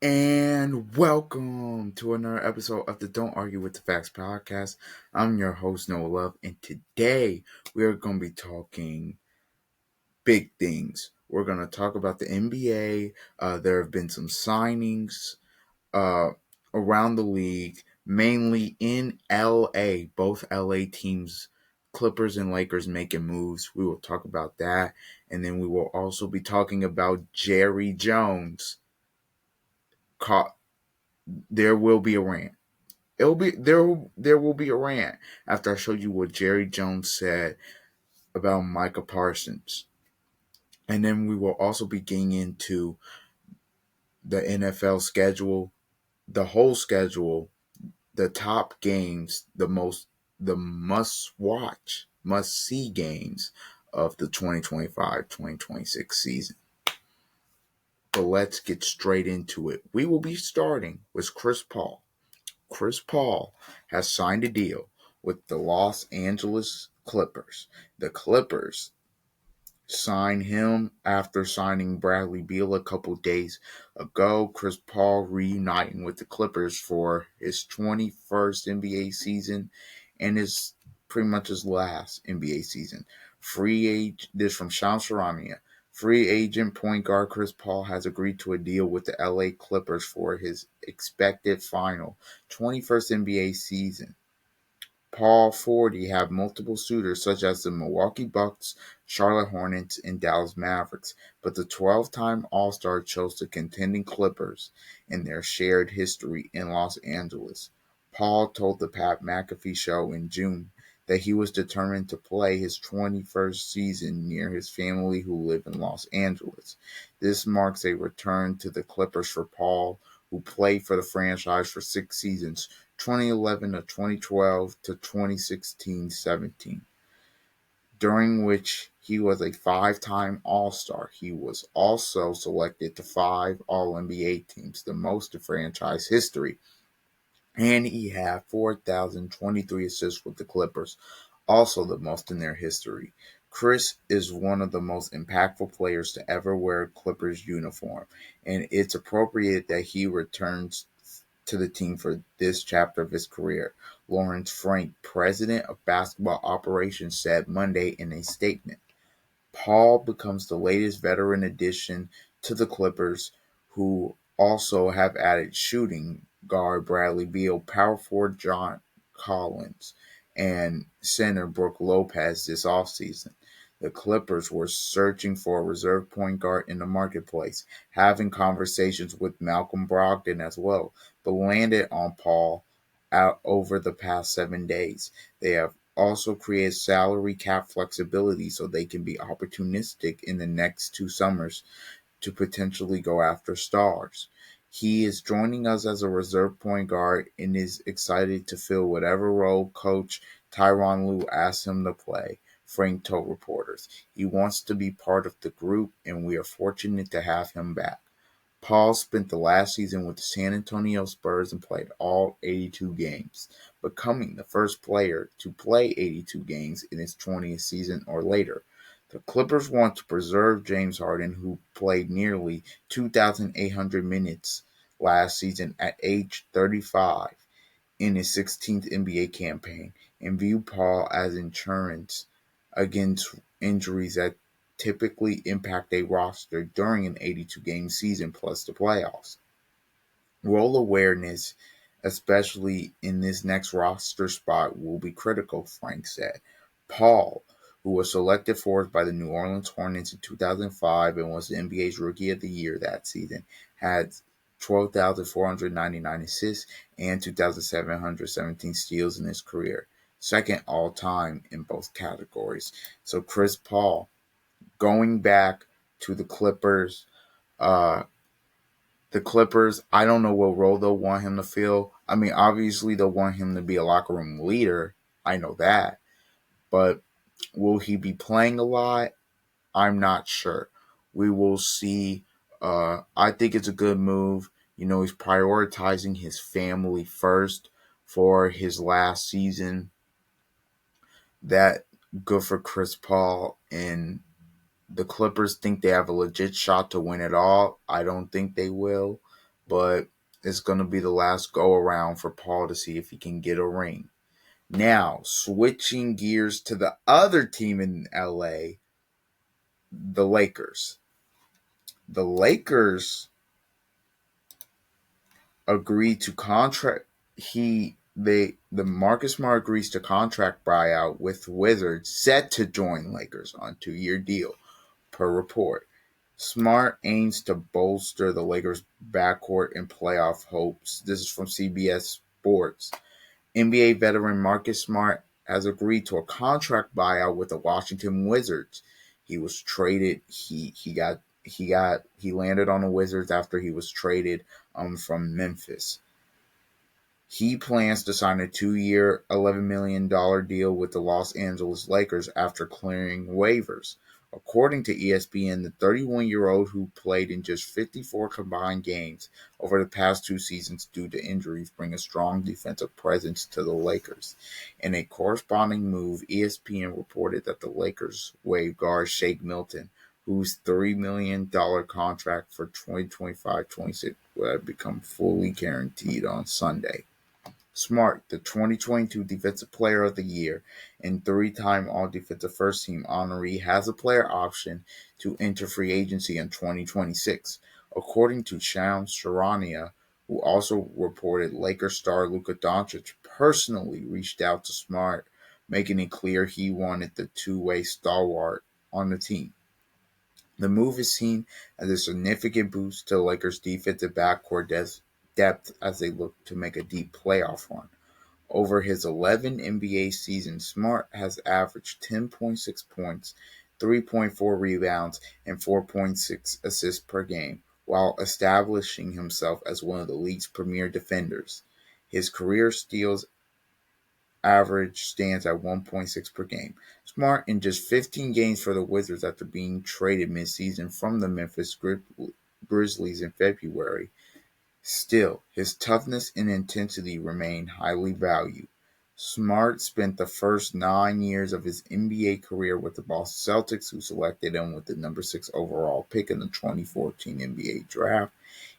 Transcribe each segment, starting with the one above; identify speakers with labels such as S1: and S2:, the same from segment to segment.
S1: And welcome to another episode of the Don't Argue with the Facts podcast. I'm your host, Noah Love, and today we are going to be talking big things. We're going to talk about the NBA. There have been some signings uh, around the league, mainly in LA. Both LA teams, Clippers and Lakers, making moves. We will talk about that. And then we will also be talking about Jerry Jones. There will be a rant. It'll be there will be a rant after I show you what Jerry Jones said about Micah Parsons. And then we will also be getting into the NFL schedule, the whole schedule, the top games, the must watch, must see games of the 2025-2026 season. But let's get straight into it. We will be starting with Chris Paul. Chris Paul has signed a deal with the Los Angeles Clippers. The Clippers signed him after signing Bradley Beal a couple days ago. Chris Paul reuniting with the Clippers for his 21st NBA season and his pretty much his last NBA season. This from Shams Charania. Free agent point guard Chris Paul has agreed to a deal with the LA Clippers for his expected final 21st NBA season. Paul Forty have multiple suitors such as the Milwaukee Bucks, Charlotte Hornets, and Dallas Mavericks, but the 12-time All-Star chose the contending Clippers in their shared history in Los Angeles. Paul told the Pat McAfee Show in June that he was determined to play his 21st season near his family who live in Los Angeles. This marks a return to the Clippers for Paul, who played for the franchise for 6 seasons, 2011 to 2012 to 2016-17, during which he was a five-time All-Star. He was also selected to 5 All-NBA teams, the most in franchise history, and he had 4,023 assists with the Clippers, also the most in their history. Chris is one of the most impactful players to ever wear a Clippers uniform, and it's appropriate that he returns to the team for this chapter of his career, Lawrence Frank, president of basketball operations, said Monday in a statement. Paul becomes the latest veteran addition to the Clippers, who also have added shooting guard Bradley Beal, power forward John Collins, and center Brook Lopez this offseason. The Clippers were searching for a reserve point guard in the marketplace, having conversations with Malcolm Brogdon as well, but landed on Paul out over the past 7 days. They have also created salary cap flexibility so they can be opportunistic in the next 2 summers to potentially go after stars. He is joining us as a reserve point guard and is excited to fill whatever role coach Tyronn Lue asks him to play, Frank told reporters. He wants to be part of the group, and we are fortunate to have him back. Paul spent the last season with the San Antonio Spurs and played all 82 games, becoming the first player to play 82 games in his 20th season or later. The Clippers want to preserve James Harden, who played nearly 2,800 minutes last season at age 35 in his 16th NBA campaign, and view Paul as insurance against injuries that typically impact a roster during an 82-game season plus the playoffs. Role awareness, especially in this next roster spot, will be critical, Frank said. Paul, who was selected fourth by the New Orleans Hornets in 2005 and was the NBA's Rookie of the Year that season, had 12,499 assists and 2,717 steals in his career, second all-time in both categories. So Chris Paul, going back to uh, the Clippers, I don't know what role they'll want him to fill. I mean, obviously they'll want him to be a locker room leader. I know that. But will he be playing a lot? I'm not sure. We will see. I think it's a good move. He's prioritizing his family first for his last season. That good for Chris Paul. And the Clippers think they have a legit shot to win it all. I don't think they will. but it's going to be the last go around for Paul to see if he can get a ring. Now, switching gears to the other team in LA, the Lakers. The Lakers agreed to contract the Marcus Smart agrees to contract buyout with Wizards set to join Lakers on 2-year deal, per report. Smart aims to bolster the Lakers' backcourt and playoff hopes. This is from CBS Sports. NBA veteran Marcus Smart has agreed to a contract buyout with the Washington Wizards. He was traded. He landed on the Wizards after he was traded from Memphis. He plans to sign a 2-year, $11 million deal with the Los Angeles Lakers after clearing waivers. According to ESPN, the 31-year-old, who played in just 54 combined games over the past 2 seasons due to injuries, brings a strong defensive presence to the Lakers. In a corresponding move, ESPN reported that the Lakers waived guard Shake Milton, whose $3 million contract for 2025-26 will have become fully guaranteed on Sunday. Smart, the 2022 Defensive Player of the Year and 3-time All-Defensive First Team honoree, has a player option to enter free agency in 2026. According to Shams Charania, who also reported Lakers star Luka Doncic personally reached out to Smart, making it clear he wanted the two-way stalwart on the team. The move is seen as a significant boost to the Lakers' defensive backcourt depth as they look to make a deep playoff run. Over his 11 NBA seasons, Smart has averaged 10.6 points, 3.4 rebounds, and 4.6 assists per game, while establishing himself as one of the league's premier defenders. His career steals average stands at 1.6 per game. Smart, in just 15 games for the Wizards after being traded midseason from the Memphis Grizzlies in February. Still, his toughness and intensity remain highly valued. Smart spent the first 9 years of his NBA career with the Boston Celtics, who selected him with the number 6 overall pick in the 2014 NBA draft.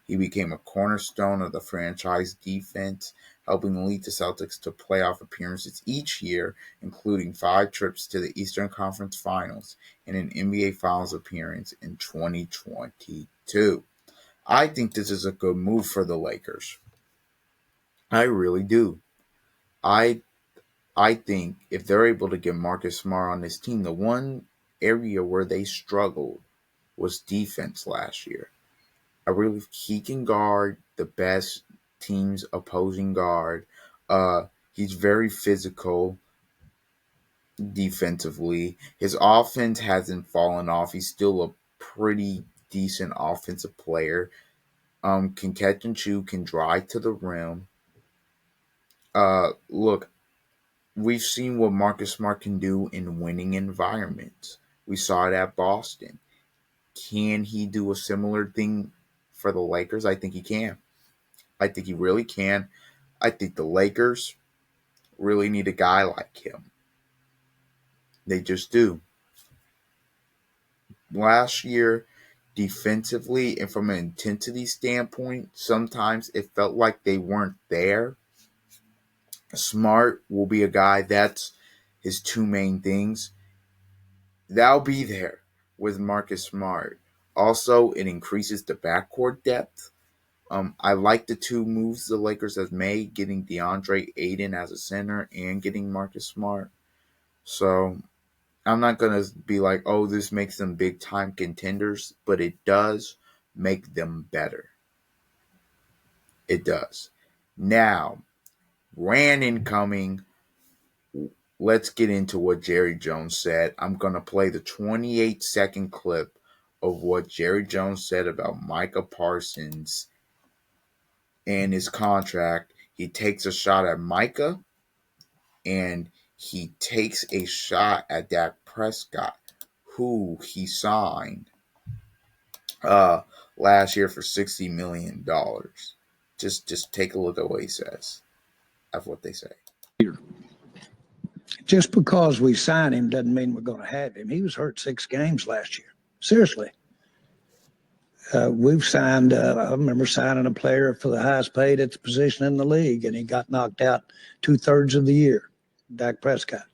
S1: He became a cornerstone of the franchise defense, helping lead the Celtics to playoff appearances each year, including 5 trips to the Eastern Conference Finals and an NBA Finals appearance in 2022. I think this is a good move for the Lakers. I really do. I I think if they're able to get Marcus Smart on this team, the one area where they struggled was defense last year. He can guard the best team's opposing guard. He's very physical defensively. His offense hasn't fallen off. He's still a pretty decent offensive player. Can catch and shoot, can drive to the rim. Look, we've seen what Marcus Smart can do in winning environments. We saw it at Boston. Can he do a similar thing for the Lakers? I think he can. I think he really can. I think the Lakers really need a guy like him. They just do. Last year, defensively and from an intensity standpoint, sometimes it felt like they weren't there. Smart will be a guy that's his two main things. That'll be there with Marcus Smart. Also, it increases the backcourt depth. I like the two moves the Lakers have made, getting DeAndre Ayton as a center and getting Marcus Smart. So I'm not going to be like, oh, this makes them big time contenders, but it does make them better. It does. Now, Rant incoming. Let's get into what Jerry Jones said. I'm going to play the 28-second clip of what Jerry Jones said about Micah Parsons and his contract. He takes a shot at Micah and he takes a shot at Dak Prescott, who he signed last year for $60 million. Just take a look at what he says. That's what they say.
S2: Just because we signed him doesn't mean we're going to have him. He was hurt 6 games last year. Seriously. We've signed. I remember signing a player for the highest paid at the position in the league, and he got knocked out 2/3 of the year. Dak Prescott.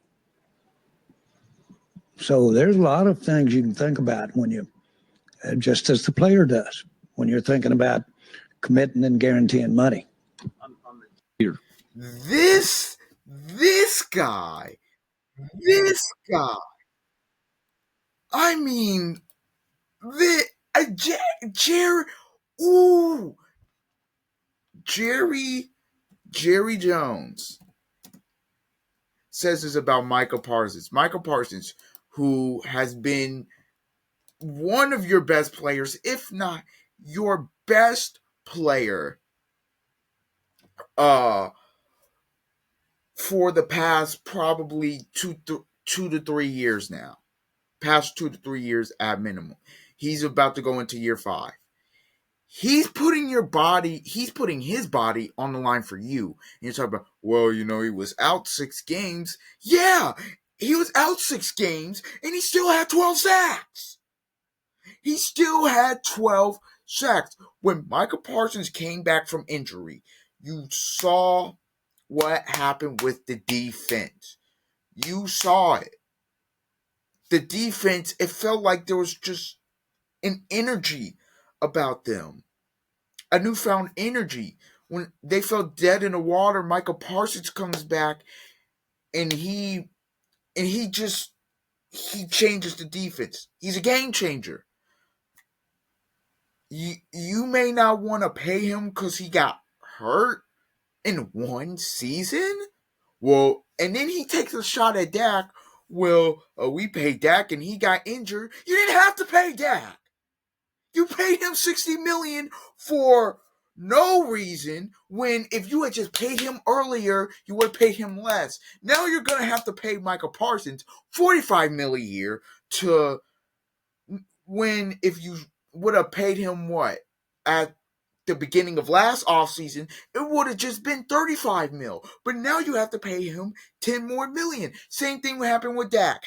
S2: So there's a lot of things you can think about when you, just as the player does, when you're thinking about committing and guaranteeing money.
S1: Here, this guy, this guy. I mean, the Jerry. Ooh, Jerry Jones says this about Michael Parsons. Michael Parsons, who has been one of your best players, if not your best player, uh, for the past probably 2 to 3 years now. Past 2 to 3 years at minimum. He's about to go into year 5. He's putting his body on the line for you. And you're talking about, well, he was out 6 games. Yeah, he was out 6 games, and he still had 12 sacks. He still had 12 sacks. When Michael Parsons came back from injury, you saw what happened with the defense. You saw it. The defense, it felt like there was just an energy about them. A newfound energy. When they felt dead in the water, Michael Parsons comes back and he changes the defense. He's a game changer. You may not want to pay him because he got hurt in one season. Well, and then he takes a shot at Dak. Well, we paid Dak and he got injured. You didn't have to pay Dak. You paid him $60 million for no reason, when if you had just paid him earlier, you would have paid him less. Now you're going to have to pay Michael Parsons $45 million a year to, when if you would have paid him what at the beginning of last offseason, it would have just been 35 mil. But now you have to pay him 10 more million. Same thing would happen with Dak.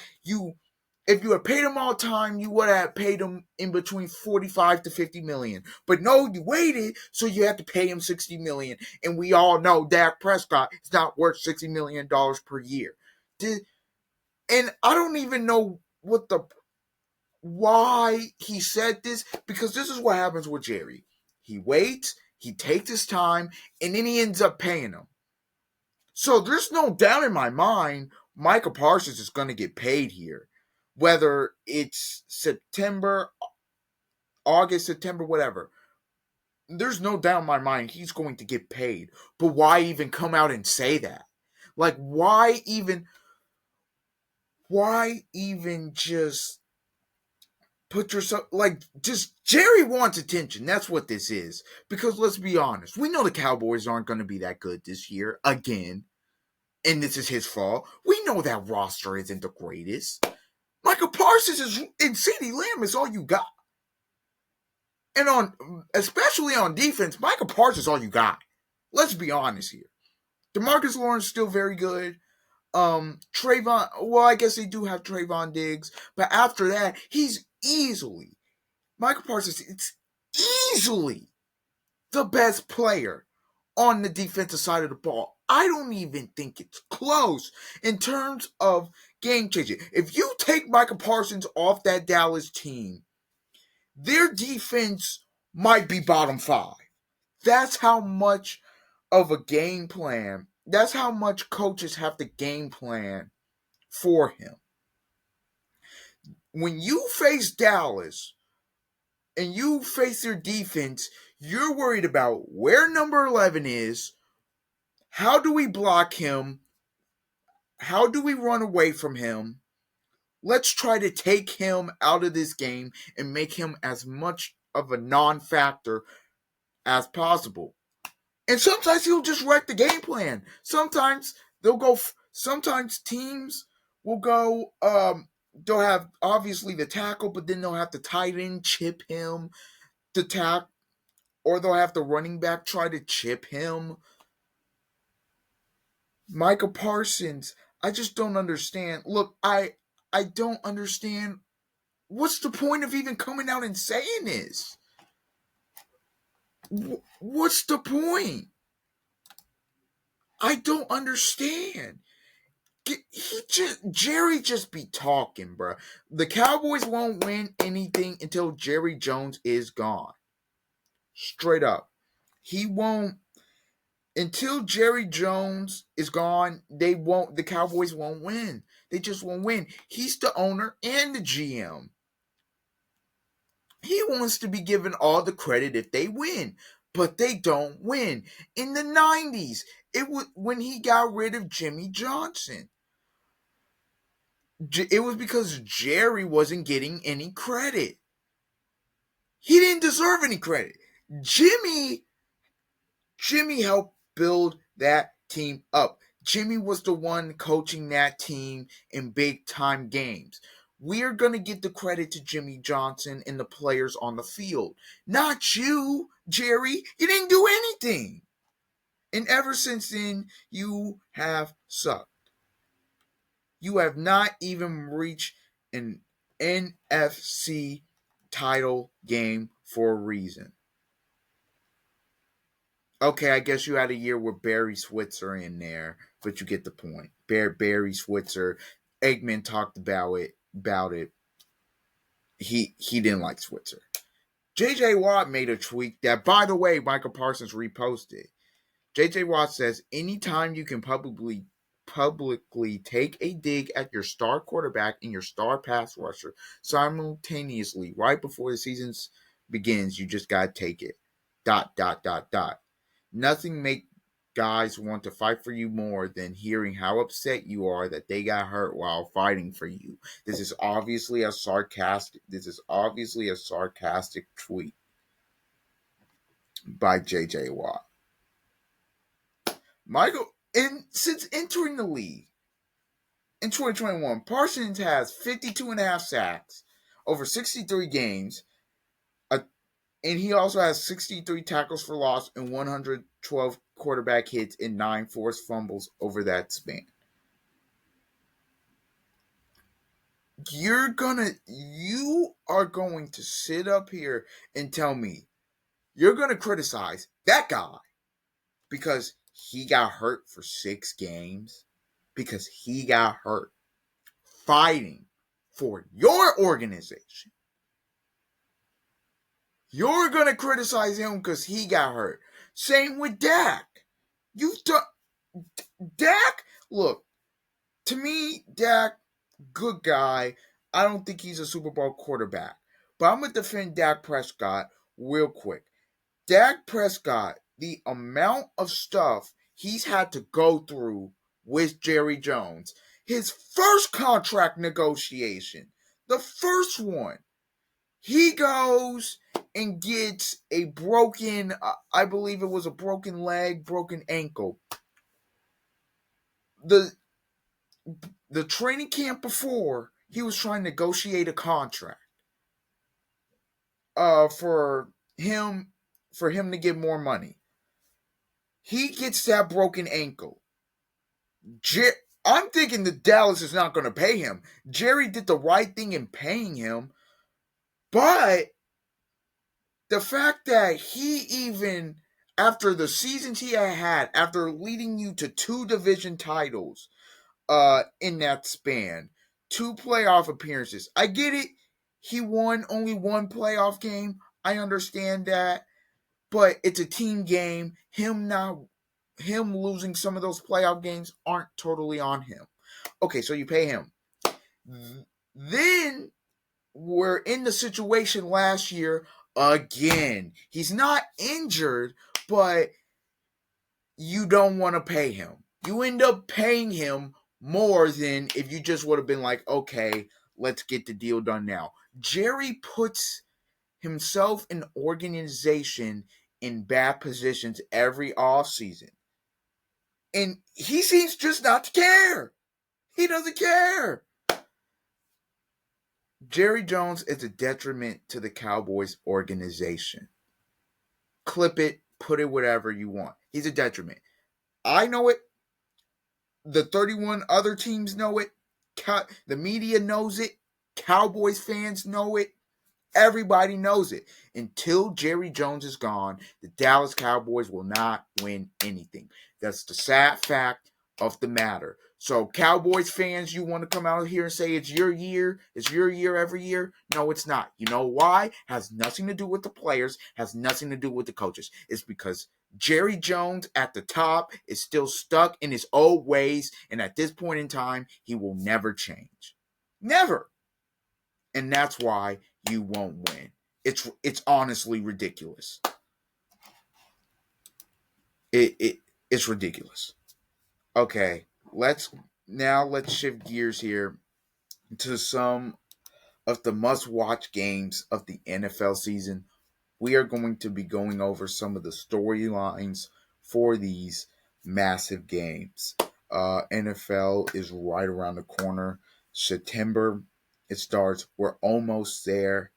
S1: If you had paid him all the time, you would have paid him in between 45 to 50 million. But no, you waited, so you had to pay him 60 million. And we all know Dak Prescott is not worth $60 million per year. And I don't even know why he said this, because this is what happens with Jerry. He waits, he takes his time, and then he ends up paying him. So there's no doubt in my mind Michael Parsons is going to get paid here. Whether it's September, August, September, whatever. There's no doubt in my mind he's going to get paid. But why even come out and say that? Like, why even just put yourself, like, just Jerry wants attention. That's what this is. Because let's be honest, we know the Cowboys aren't going to be that good this year again, and this is his fault. We know that roster isn't the greatest. Michael Parsons is in CeeDee Lamb is all you got, and especially on defense, Michael Parsons is all you got. Let's be honest here. DeMarcus Lawrence is still very good. Trayvon, well, I guess they do have Trayvon Diggs, but after that, he's easily, Michael Parsons, it's easily the best player on the defensive side of the ball. I don't even think it's close in terms of game changing. If you take Michael Parsons off that Dallas team, their defense might be bottom 5. That's how much of a game plan. That's how much coaches have to game plan for him. When you face Dallas and you face their defense, you're worried about where number 11 is. How do we block him? How do we run away from him? Let's try to take him out of this game and make him as much of a non-factor as possible. And sometimes he'll just wreck the game plan. Sometimes sometimes teams will go, they'll have obviously the tackle, but then they'll have the tight end chip him, the tack, or they'll have the running back try to chip him. Michael Parsons, I just don't understand. Look, I don't understand. What's the point of even coming out and saying this? What's the point? I don't understand. Jerry just be talking, bro. The Cowboys won't win anything until Jerry Jones is gone. Straight up. He won't until Jerry Jones is gone, the Cowboys won't win. They just won't win. He's the owner and the GM. He wants to be given all the credit if they win, but they don't win. In the 90s, it was when he got rid of Jimmy Johnson. It was because Jerry wasn't getting any credit. He didn't deserve any credit. Jimmy Jimmy helped build that team up. Jimmy was the one coaching that team in big time games. We're going to give the credit to Jimmy Johnson and the players on the field. Not you, Jerry. You didn't do anything. And ever since then, you have sucked. You have not even reached an NFC title game for a reason. Okay, I guess you had a year with Barry Switzer in there, but you get the point. Barry Switzer, Eggman talked about it. He didn't like Switzer. JJ Watt made a tweet that, by the way, Michael Parsons reposted. JJ Watt says, anytime you can publicly take a dig at your star quarterback and your star pass rusher simultaneously right before the season begins, you just gotta take it. ... Nothing make guys want to fight for you more than hearing how upset you are that they got hurt while fighting for you. This is obviously a sarcastic tweet by JJ Watt. Michael, and since entering the league in 2021, Parsons has 52 and a half sacks over 63 games, and he also has 63 tackles for loss and 112 quarterback hits and 9 forced fumbles over that span. You are going to sit up here and tell me you're going to criticize that guy because he got hurt for 6 games, because he got hurt fighting for your organization. You're going to criticize him because he got hurt. Same with Dak. Dak, look, to me, Dak, good guy. I don't think he's a Super Bowl quarterback. But I'm going to defend Dak Prescott real quick. Dak Prescott, the amount of stuff he's had to go through with Jerry Jones, his first contract negotiation, the first one, he goes and gets a broken, I believe it was a broken leg, broken ankle. The training camp before, he was trying to negotiate a contract for him to get more money. He gets that broken ankle. I'm thinking that Dallas is not going to pay him. Jerry did the right thing in paying him, but the fact that he even, after the seasons he had, after leading you to 2 division titles in that span, 2 playoff appearances. I get it. He won only 1 playoff game. I understand that. But it's a team game. Him losing some of those playoff games aren't totally on him. Okay, so you pay him. Then we're in the situation last year again. He's not injured, but you don't want to pay him. You end up paying him more than if you just would have been like, okay, let's get the deal done now. Jerry puts himself and organization in bad positions every offseason. And he seems just not to care. He doesn't care. Jerry Jones is a detriment to the Cowboys organization. Clip it, put it whatever you want. He's a detriment. I know it. The 31 other teams know it. The media knows it. Cowboys fans know it. Everybody knows it. Until Jerry Jones is gone, the Dallas Cowboys will not win anything. That's the sad fact of the matter. So, Cowboys fans, you want to come out here and say it's your year every year? No, it's not. You know why? Has nothing to do with the players, has nothing to do with the coaches. It's because Jerry Jones at the top is still stuck in his old ways, and at this point in time, he will never change. Never. And that's why you won't win. It's honestly ridiculous. It's ridiculous. Okay, let's shift gears here to some of the must-watch games of the NFL season. We are going to be going over some of the storylines for these massive games. NFL is right around the corner. September it starts. We're almost there.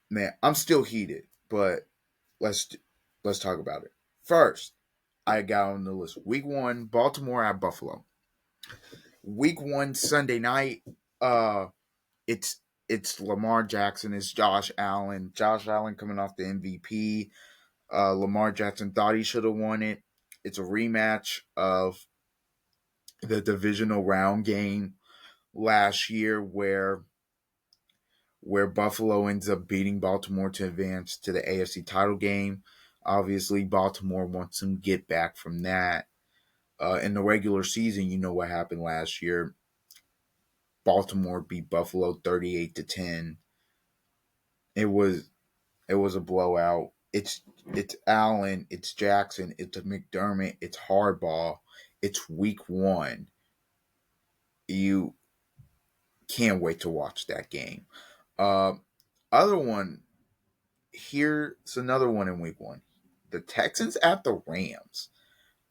S1: Man, I'm still heated, but let's let's talk about it. First, I got on the list. Week 1, Baltimore at Buffalo. Week 1, Sunday night. Uh, it's Lamar Jackson. It's Josh Allen. Josh Allen coming off the MVP. Lamar Jackson thought he should have won it. It's a rematch of the divisional round game last year where Buffalo ends up beating Baltimore to advance to the AFC title game. Obviously, Baltimore wants some get back from that. In the regular season, you know what happened last year. Baltimore beat Buffalo 38-10. It was a blowout. It's Allen, it's Jackson, it's McDermott, it's Harbaugh. It's week 1. You can't wait to watch that game. Uh, other one, here's another one in week 1. The Texans at the Rams.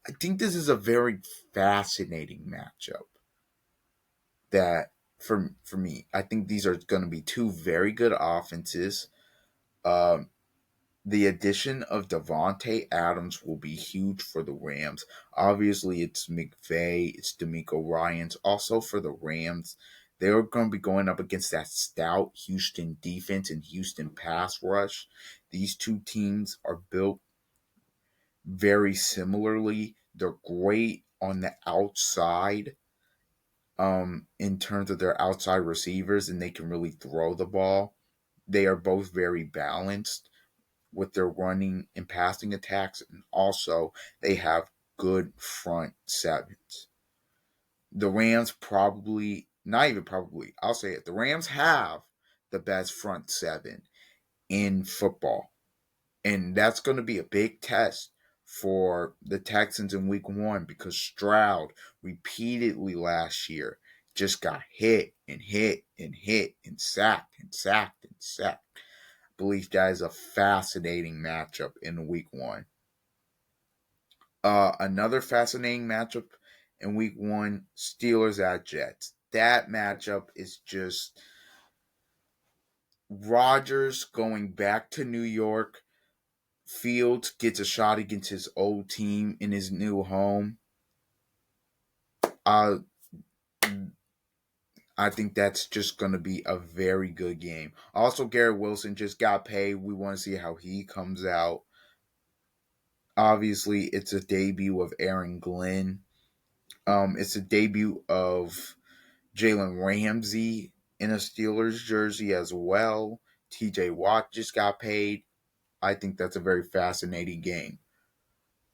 S1: I think this is a very fascinating matchup that for me, I think these are going to be two very good offenses. Um, the addition of Devontae Adams will be huge for the Rams. Obviously, it's McVay, it's D'Amico Ryans. Also for the Rams, they're going to be going up against that stout Houston defense and Houston pass rush. These two teams are built very similarly. They're great on the outside, in terms of their outside receivers, and they can really throw the ball. They are both very balanced with their running and passing attacks, and also they have good front sevens. The Rams probably, not even probably, I'll say it, the Rams have the best front seven in football. And that's going to be a big test for the Texans in week 1 because Stroud repeatedly last year just got hit and hit and hit and sacked and sacked and sacked. I believe that is a fascinating matchup in week 1. Another fascinating matchup in week 1, Steelers at Jets. That matchup is just Rodgers going back to New York. Fields gets a shot against his old team in his new home. Uh, I think that's just going to be a very good game. Also, Garrett Wilson just got paid. We want to see how he comes out. Obviously, it's a debut of Aaron Glenn. It's a debut of Jalen Ramsey in a Steelers jersey as well. TJ Watt just got paid. I think that's a very fascinating game.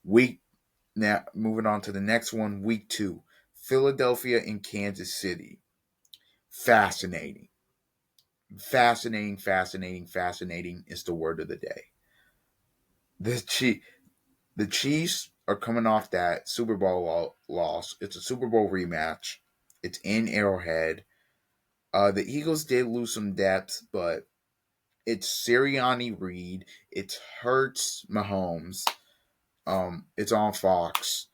S1: Week Now, moving on to the next one, week 2, Philadelphia and Kansas City. Fascinating. Fascinating, fascinating, fascinating is the word of the day. The the Chiefs are coming off that Super Bowl loss. It's a Super Bowl rematch. It's in Arrowhead. The Eagles did lose some depth, but it's Sirianni Reed. It's Hurts Mahomes. It's on Fox.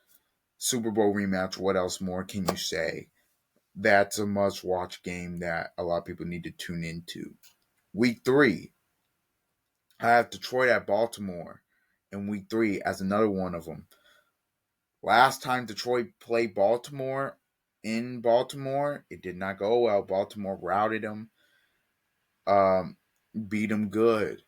S1: Super Bowl rematch. What else more can you say? That's a must watch game that a lot of people need to tune into. Week 3, I have Detroit at Baltimore in week 3 as another one of them. Last time Detroit played Baltimore in Baltimore, it did not go well. Baltimore routed them. Um, beat them good.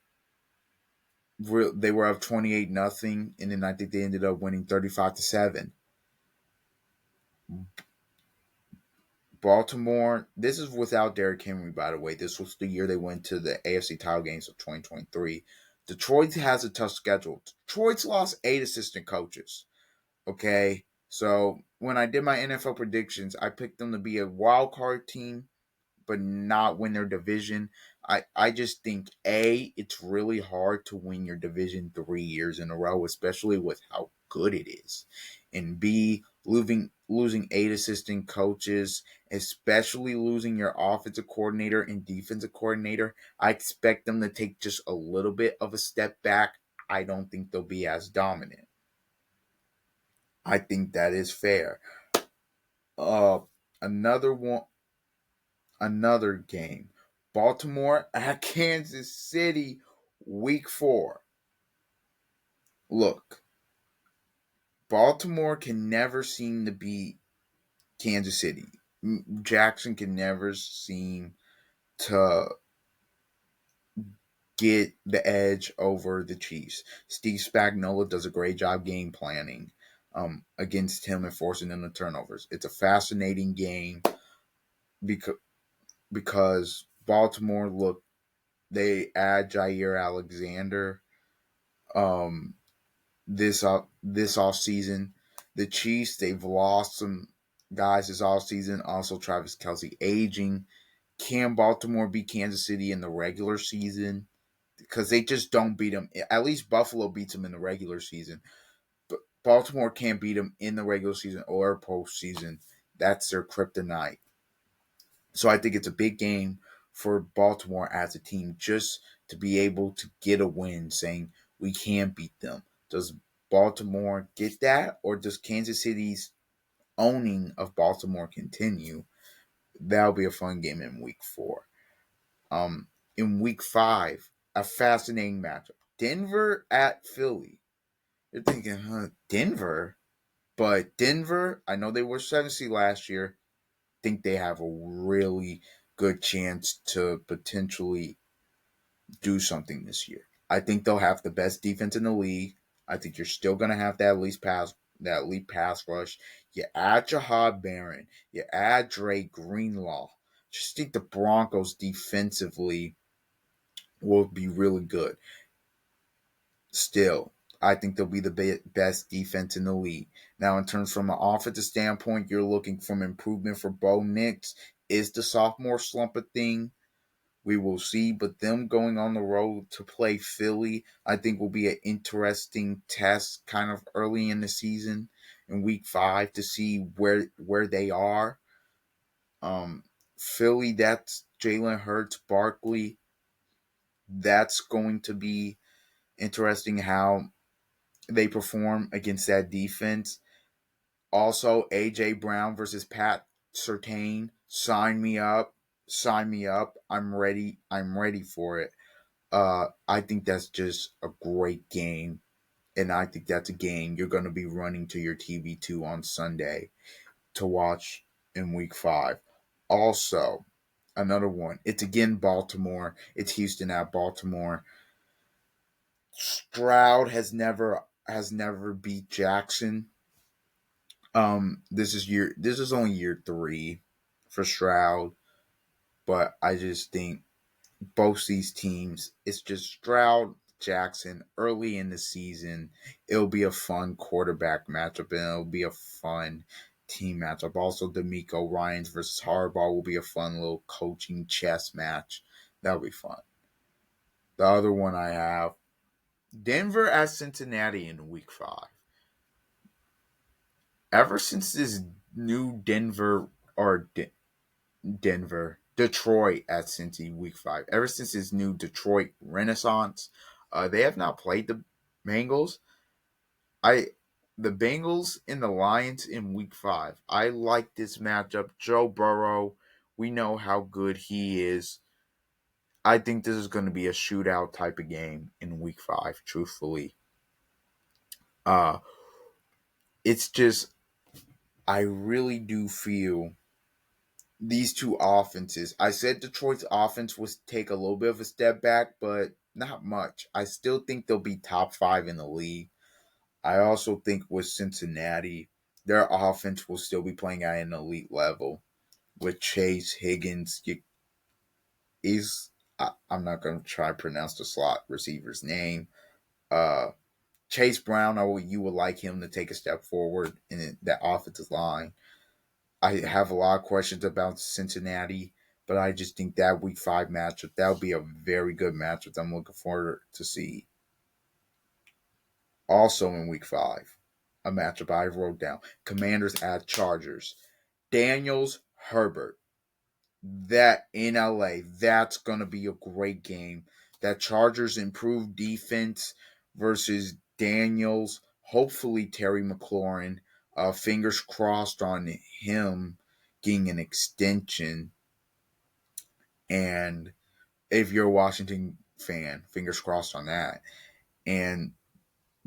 S1: They were up 28-0, and then I think they ended up winning 35-7. Baltimore. This is without Derrick Henry, by the way. This was the year they went to the AFC title games of 2023. Detroit has a tough schedule. Detroit's lost 8 assistant coaches. Okay, so when I did my NFL predictions, I picked them to be a wild card team but not win their division. I just think it's really hard to win your division 3 years in a row, especially with how good it is. And B, losing 8 assistant coaches, especially losing your offensive coordinator and defensive coordinator. I expect them to take just a little bit of a step back. I don't think they'll be as dominant. I think that is fair. Uh another one another game. Baltimore at Kansas City, week 4. Look, Baltimore can never seem to beat Kansas City. Jackson can never seem to get the edge over the Chiefs. Steve Spagnuolo does a great job game planning against him and forcing them to turnovers. It's a fascinating game because Baltimore, look, they add Jair Alexander um, this off season. The Chiefs, they've lost some guys this off season. Also, Travis Kelsey aging. Can Baltimore beat Kansas City in the regular season? Because they just don't beat them. At least Buffalo beats them in the regular season. But Baltimore can't beat them in the regular season or postseason. That's their kryptonite. So I think it's a big game for Baltimore as a team just to be able to get a win, saying we can beat them. Does Baltimore get that, or does Kansas City's owning of Baltimore continue? That'll be a fun game in week 4. In week 5, a fascinating matchup. Denver at Philly. You're thinking, huh, Denver? But Denver, I know they were 7th seed last year. Think they have a really good chance to potentially do something this year. I think they'll have the best defense in the league. I think you're still gonna have that elite pass rush. You add Jahad Barron, you add Dre Greenlaw. Just think the Broncos defensively will be really good. Still, I think they'll be the best defense in the league. Now, in terms from an offensive standpoint, you're looking for improvement for Bo Nix. Is the sophomore slump a thing? We will see. But them going on the road to play Philly, I think will be an interesting test kind of early in the season in week 5 to see where they are. Philly, that's Jalen Hurts, Barkley. That's going to be interesting how they perform against that defense. Also, AJ Brown versus Pat Surtain. Sign me up. Sign me up. I'm ready. I'm ready for it. I think that's just a great game. And I think that's a game you're going to be running to your TV to on Sunday to watch in week 5. Also, another one. It's again Baltimore. It's Houston at Baltimore. Stroud has never beat Jackson. This is only year 3 for Stroud, but I just think both these teams, it's just Stroud, Jackson early in the season. It'll be a fun quarterback matchup and it'll be a fun team matchup. Also, D'Amico Ryans versus Harbaugh will be a fun little coaching chess match. That'll be fun. The other one I have Denver at Cincinnati in week 5. Ever since this new Detroit at Cincy week 5, ever since this new Detroit Renaissance, they have not played the Bengals. I the Bengals and the Lions in week 5. I like this matchup. Joe Burrow, we know how good he is. I think this is going to be a shootout type of game in week 5, truthfully. Uh it's just I really do feel these two offenses. I said Detroit's offense was take a little bit of a step back, but not much. I still think they'll be top five in the league. I also think with Cincinnati, their offense will still be playing at an elite level. With Chase Higgins, is I'm not going to try to pronounce the slot receiver's name. Uh, Chase Brown, you would like him to take a step forward in that offensive line. I have a lot of questions about Cincinnati, but I just think that Week 5 matchup, that would be a very good matchup I'm looking forward to see. Also in Week 5, a matchup I wrote down. Commanders at Chargers. Daniels, Herbert. That in LA, that's going to be a great game. That Chargers improved defense versus Daniels. Hopefully, Terry McLaurin. Fingers crossed on him getting an extension. And if you're a Washington fan, fingers crossed on that. And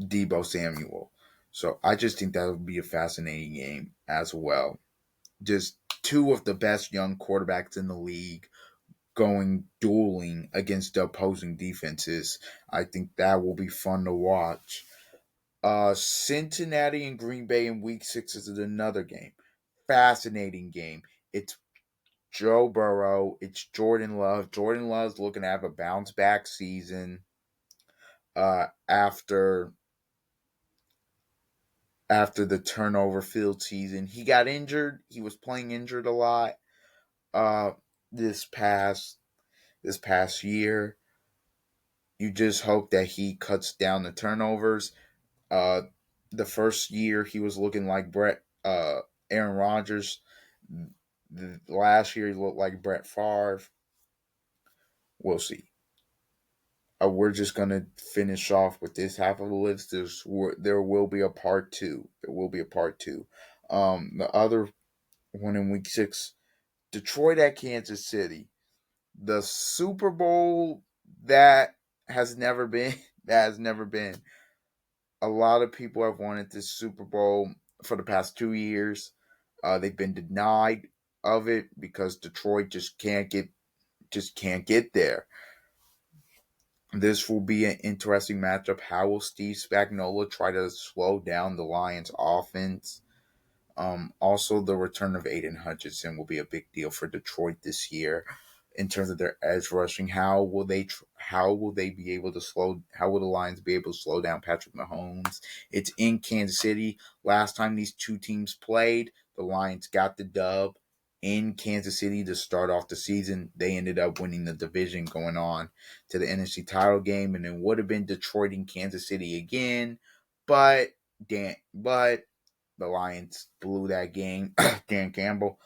S1: Debo Samuel. So I just think that would be a fascinating game as well. Just two of the best young quarterbacks in the league going dueling against the opposing defenses. I think that will be fun to watch. Cincinnati and Green Bay in Week 6 is another game. Fascinating game. It's Joe Burrow. It's Jordan Love. Jordan Love's looking to have a bounce back season after the turnover filled season. He got injured. He was playing injured a lot uh, this past year. You just hope that he cuts down the turnovers. Uh, the first year he was looking like Aaron Rodgers. The last year he looked like Brett Favre. We'll see. We're just gonna finish off with this half of the list. There will be a part two. There will be a part two. The other one in Week 6, Detroit at Kansas City. The Super Bowl that has never been. That has never been. A lot of people have wanted this Super Bowl for the past 2 years. They've been denied of it because Detroit just can't get there. This will be an interesting matchup. How will Steve Spagnuolo try to slow down the Lions' offense? Also, the return of Aiden Hutchinson will be a big deal for Detroit this year in terms of their edge rushing. How will they be able to slow? How will the Lions be able to slow down Patrick Mahomes? It's in Kansas City. Last time these two teams played, the Lions got the dub in Kansas City to start off the season. They ended up winning the division, going on to the NFC title game, and it would have been Detroit and Kansas City again, but the Lions blew that game. Dan Campbell.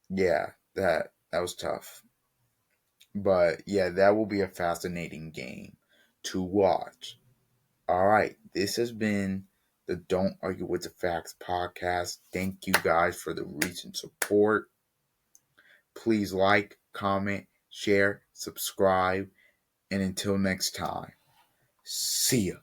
S1: Yeah, that was tough. But yeah, that will be a fascinating game to watch. All right, this has been the Don't Argue with the Facts podcast. Thank you guys for the recent support. Please like, comment, share, subscribe, and until next time, see ya.